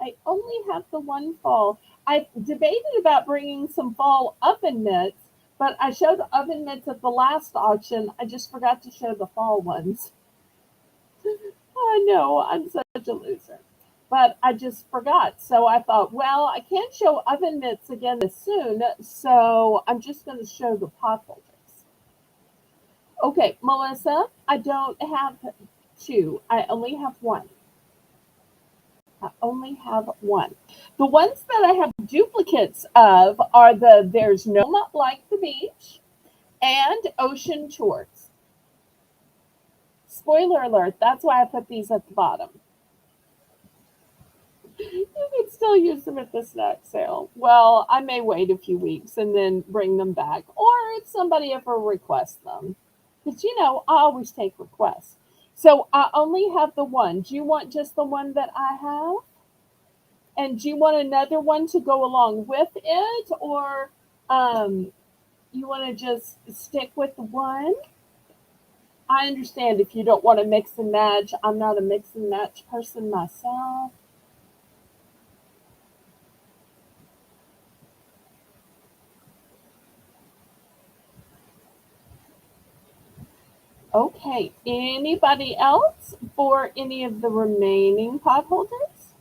I only have the one fall. I debated about bringing some fall oven mitts, but I showed oven mitts at the last auction. I just forgot to show the fall ones. I know, I'm such a loser. But I just forgot. So I thought, well, I can't show oven mitts again this soon, so I'm just going to show the pot holders. Okay, Melissa, I don't have two. I only have one. I only have one. The ones that I have duplicates of are the There's No Like the Beach and Ocean Tours. Spoiler alert, that's why I put these at the bottom. You can still use them at the snack sale. Well, I may wait a few weeks and then bring them back, or if somebody ever requests them. Because, I always take requests. So I only have the one. Do you want just the one that I have? And do you want another one to go along with it, or um, you want to just stick with the one? I understand if you don't want to mix and match. I'm not a mix and match person myself. Okay, anybody else for any of the remaining pot holders?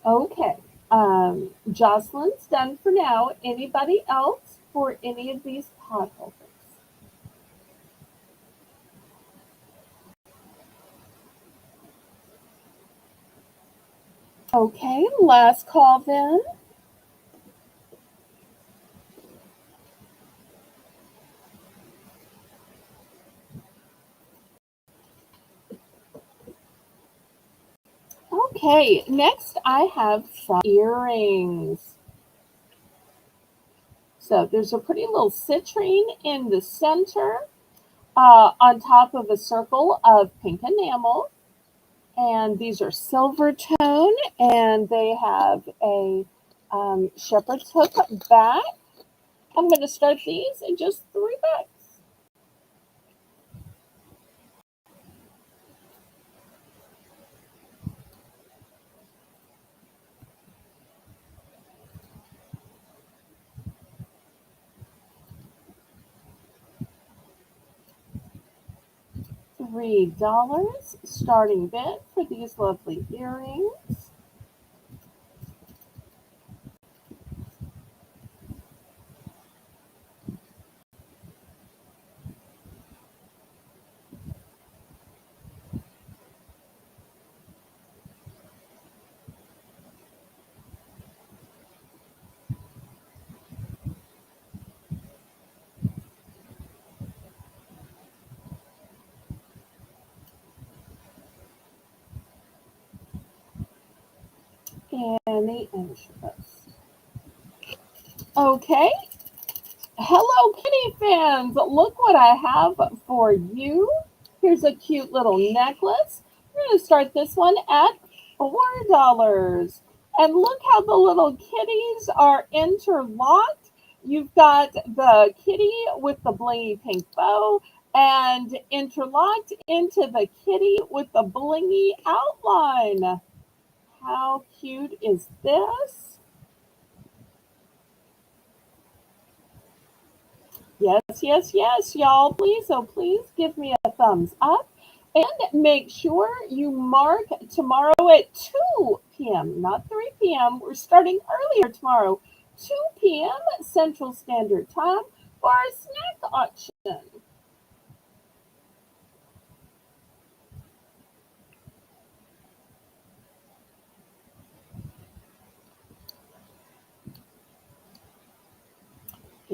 Okay, Jocelyn's done for now. Anybody else for any of these pot holders? Okay, last call then. Okay, next I have some earrings. So there's a pretty little citrine in the center on top of a circle of pink enamel. And these are silver tone and they have a shepherd's hook back. I'm going to start these in just $3. $3 starting bid for these lovely earrings. And the interest. Okay. Hello, Kitty fans. Look what I have for you. Here's a cute little necklace. We're going to start this one at $4. And look how the little kitties are interlocked. You've got the kitty with the blingy pink bow and interlocked into the kitty with the blingy outline. How cute is this? Yes, y'all. Please, oh please give me a thumbs up. And make sure you mark tomorrow at 2 p.m., not 3 p.m. We're starting earlier tomorrow, 2 p.m. Central Standard Time for our snack auction.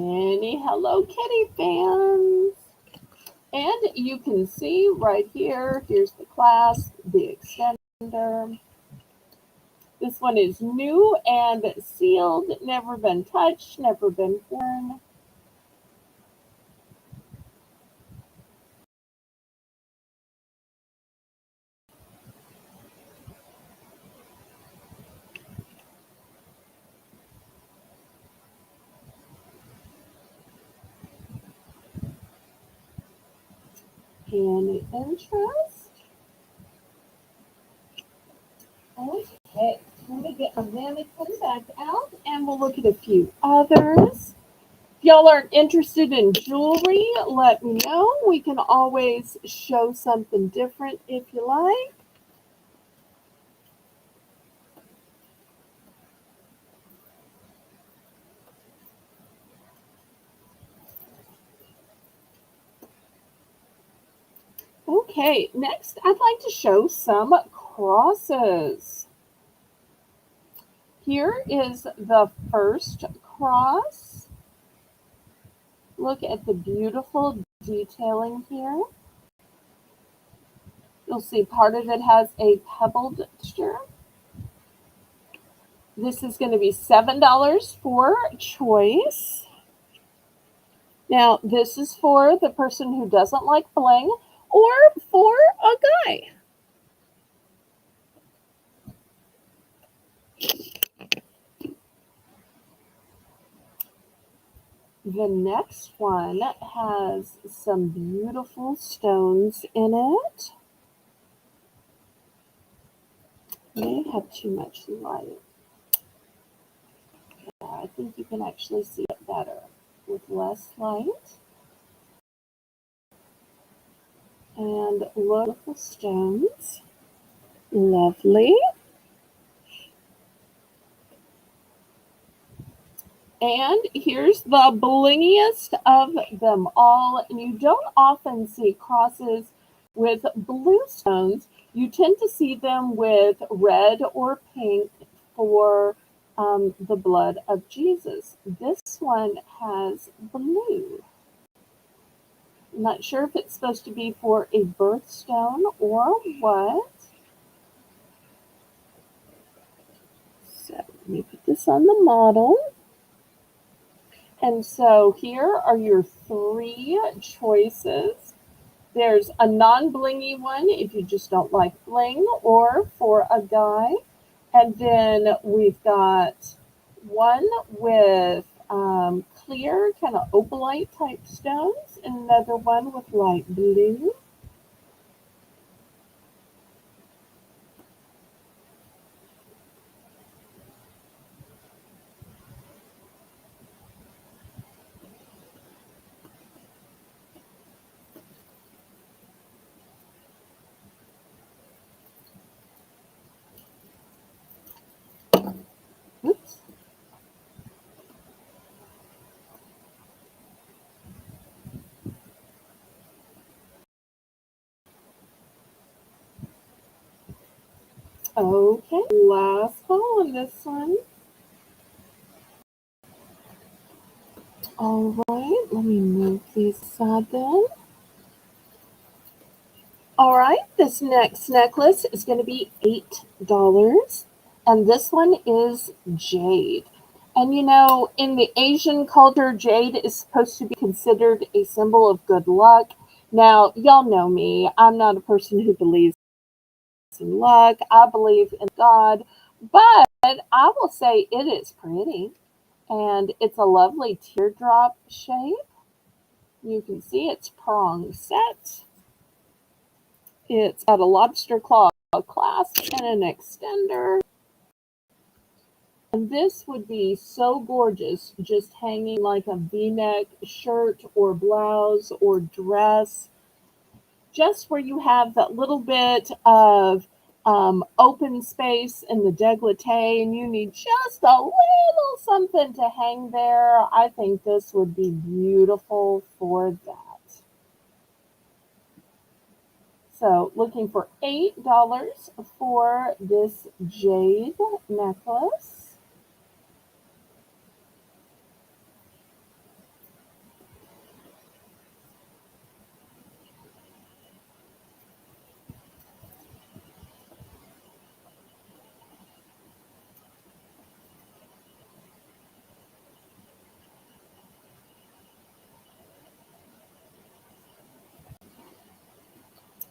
Any Hello Kitty fans? And you can see right here, here's the clasp, the extender. This one is new and sealed, never been touched, never been worn. Any interest? Okay, I'm going to get my mannequin back out and we'll look at a few others. If y'all aren't interested in jewelry, let me know. We can always show something different if you like. Okay, next I'd like to show some crosses. Here is the first cross. Look at the beautiful detailing here. You'll see part of it has a pebbled texture. This is going to be $7 for choice. Now, this is for the person who doesn't like bling or for a guy. The next one has some beautiful stones in it. May have too much light. Yeah, I think you can actually see it better with less light. And look at the stones. Lovely. And here's the blingiest of them all. And you don't often see crosses with blue stones. You tend to see them with red or pink for the blood of Jesus. This one has blue. I'm not sure if it's supposed to be for a birthstone or what. Let me put this on the model. And so here are your three choices. There's a non-blingy one if you just don't like bling or for a guy. And then we've got one with clear kind of opalite type stones and another one with light blue. Oops. Okay, last call on this one. All right, let me move these aside then. All right, this next necklace is going to be $8. And this one is jade. And you know, in the Asian culture, jade is supposed to be considered a symbol of good luck. Now, y'all know me. I'm not a person who believes in luck. I believe in God. But I will say it is pretty. And it's a lovely teardrop shape. You can see it's prong set. It's got a lobster claw clasp and an extender. And this would be so gorgeous just hanging like a v-neck shirt or blouse or dress, just where you have that little bit of open space in the décolleté and you need just a little something to hang there. I think this would be beautiful for that. So looking for $8 for this jade necklace.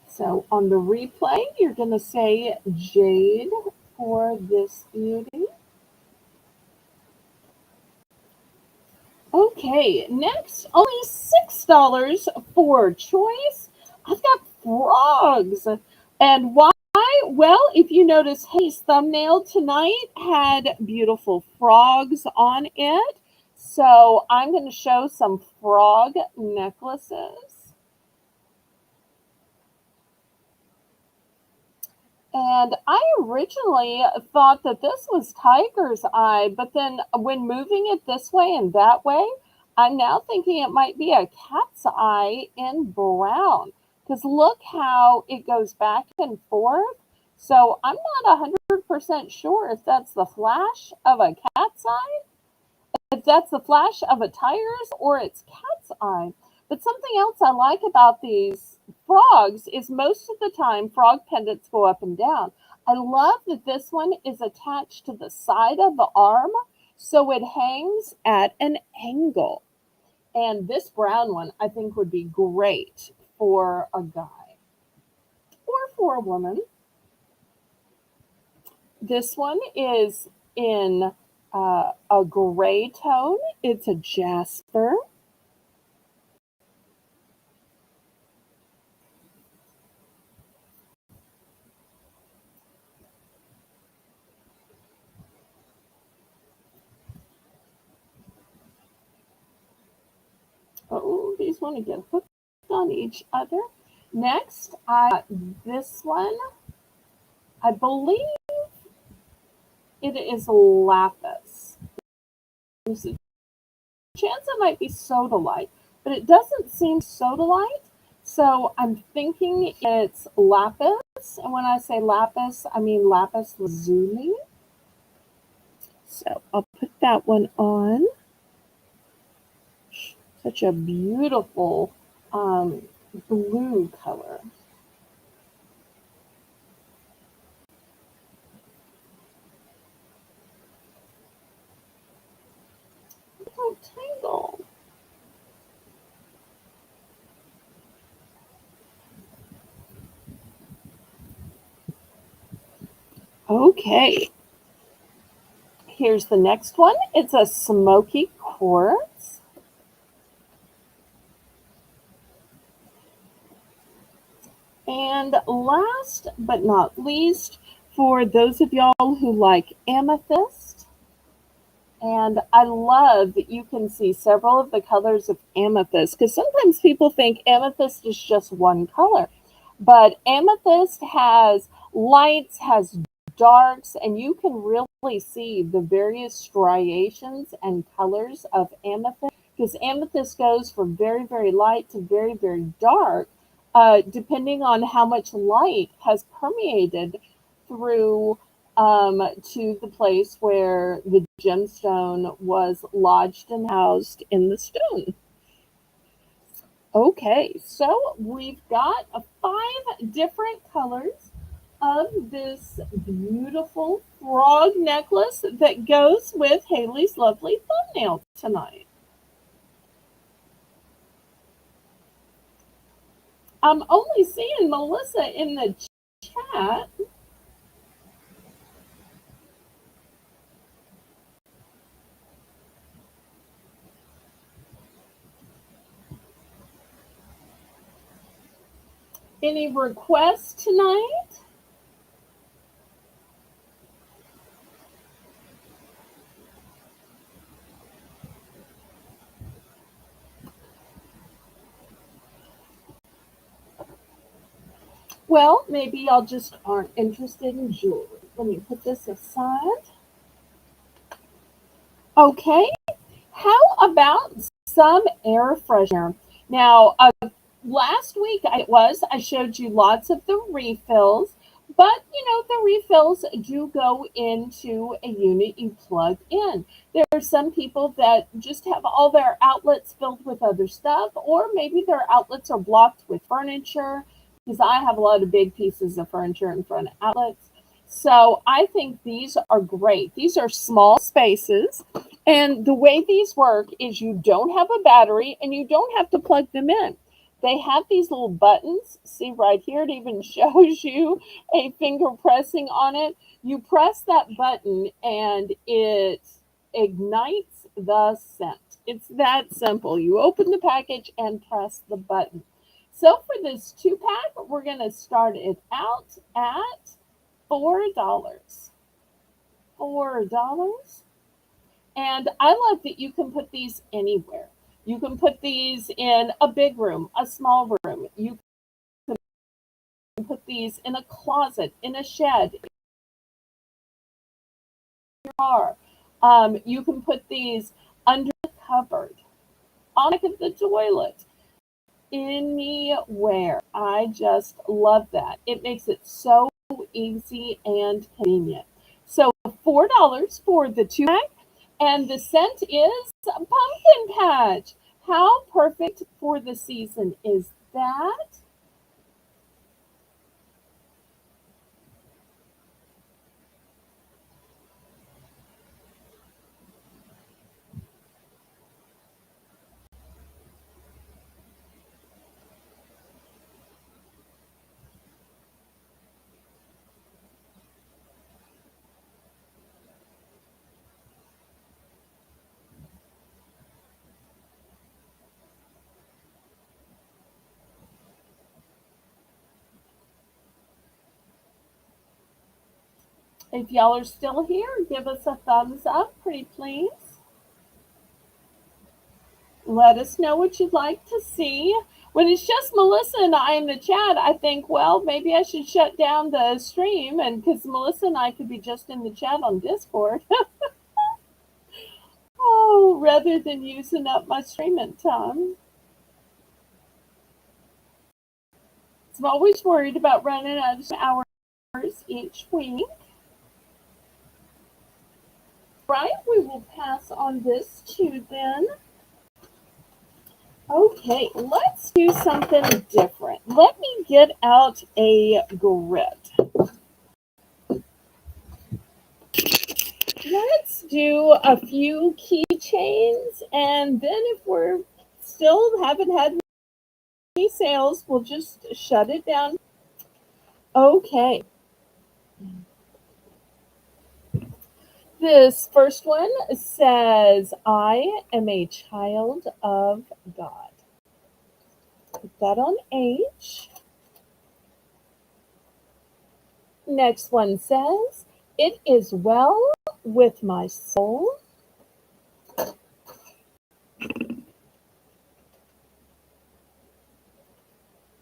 So on the replay, you're going to say jade for this beauty. Okay, next, only $6 for choice. I've got frogs. And why? Well, if you notice, Hayes' thumbnail tonight had beautiful frogs on it. So I'm going to show some frog necklaces. And I originally thought that this was tiger's eye, but then when moving it this way and that way, I'm now thinking it might be a cat's eye in brown. Because look how it goes back and forth. So I'm not 100% sure if that's the flash of a cat's eye, if that's the flash of a tiger's, or it's cat's eye. But something else I like about these frogs is most of the time frog pendants go up and down. I love that this one is attached to the side of the arm, so it hangs at an angle. And this brown one I think would be great for a guy or for a woman. This one is in a gray tone. It's a jasper. Oh, these want to get hooked on each other. Next, I got this one. I believe it is lapis. There's a chance it might be sodalite, but it doesn't seem sodalite. So I'm thinking it's lapis. And when I say lapis, I mean lapis lazuli. So I'll put that one on. Such a beautiful blue color. Okay, here's the next one. It's a smoky quartz. And last but not least, for those of y'all who like amethyst, and I love that you can see several of the colors of amethyst because sometimes people think amethyst is just one color. But amethyst has lights, has darks, and you can really see the various striations and colors of amethyst because amethyst goes from very, very light to very, very dark, depending on how much light has permeated through to the place where the gemstone was lodged and housed in the stone. Okay, so we've got 5 different colors of this beautiful frog necklace that goes with Haley's lovely thumbnail tonight. I'm only seeing Melissa in the chat. Any requests tonight? Well, maybe y'all just aren't interested in jewelry. Let me put this aside. Okay, how about some air freshener? Now, last week I showed you lots of the refills, but the refills do go into a unit you plug in. There are some people that just have all their outlets filled with other stuff, or maybe their outlets are blocked with furniture, because I have a lot of big pieces of furniture in front of outlets. So I think these are great. These are small spaces, and the way these work is you don't have a battery and you don't have to plug them in. They have these little buttons. See right here, it even shows you a finger pressing on it. You press that button and it ignites the scent. It's that simple. You open the package and press the button. So for this 2-pack, we're going to start it out at $4. $4. And I love that you can put these anywhere. You can put these in a big room, a small room. You can put these in a closet, in a shed, in your car. You can put these under the cupboard, on the back of the toilet, anywhere. I just love that. It makes it so easy and convenient. So $4 for the 2-pack, and the scent is pumpkin patch. How perfect for the season is that? If y'all are still here, give us a thumbs up, pretty please. Let us know what you'd like to see. When it's just Melissa and I in the chat, I think, well, maybe I should shut down the stream, and because Melissa and I could be just in the chat on Discord. Oh, rather than using up my streaming time. So I'm always worried about running out of hours each week. Right, we will pass on this too then. Okay, let's do something different. Let me get out a grit. Let's do a few keychains, and then if we're still haven't had any sales, we'll just shut it down. Okay. This first one says, I am a child of God. Put that on H. Next one says, it is well with my soul.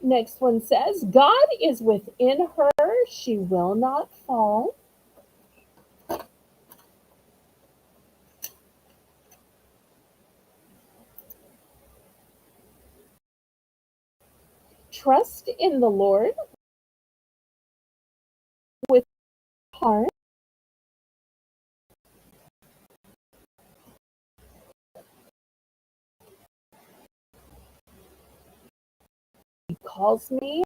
Next one says, God is within her, she will not fall. Trust in the Lord with heart. He calls me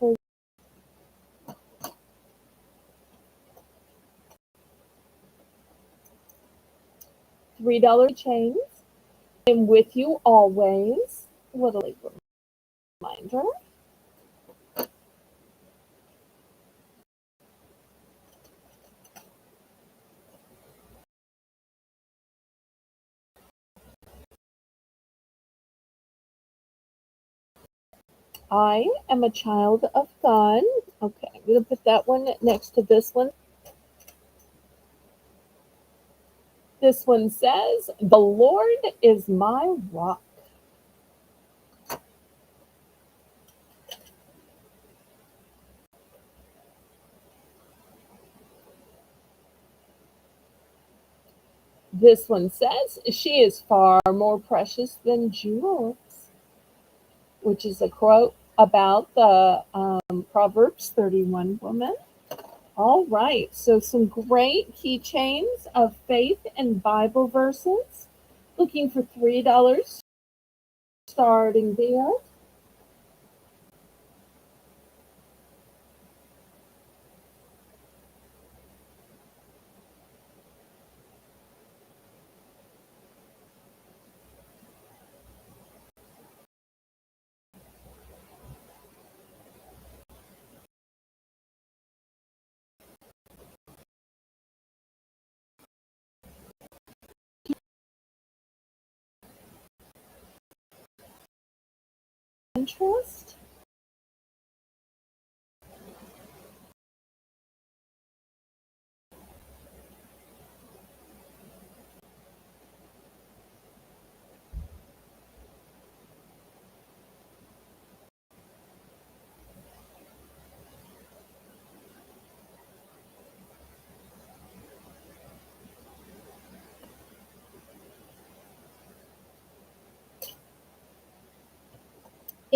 for $3 chains. I'm with you always. What a late reminder. I am a child of God. Okay, I'm going to put that one next to this one. This one says, the Lord is my rock. This one says, she is far more precious than jewels, which is a quote about the Proverbs 31 woman. All right, so some great keychains of faith and Bible verses. Looking for $3 starting there. Interest.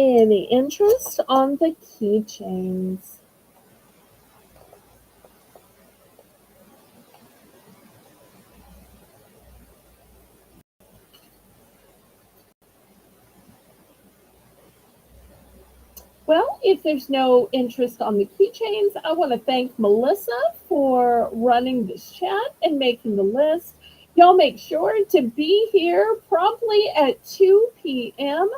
Any interest on the keychains? Well, if there's no interest on the keychains, I want to thank Melissa for running this chat and making the list. Y'all make sure to be here promptly at 2 p.m.,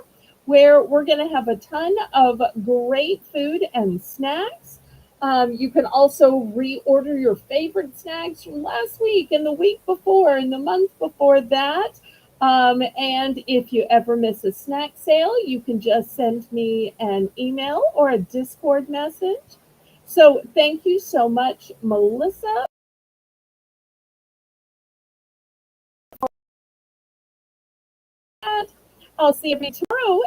where we're going to have a ton of great food and snacks. You can also reorder your favorite snacks from last week and the week before and the month before that. And if you ever miss a snack sale, you can just send me an email or a Discord message. So thank you so much, Melissa. I'll see you tomorrow.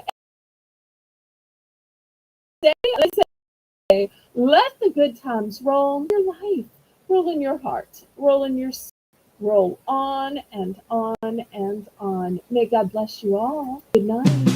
Let the good times roll in your life, roll in your heart, roll in your soul, roll on and on and on. May God bless you all. Good night.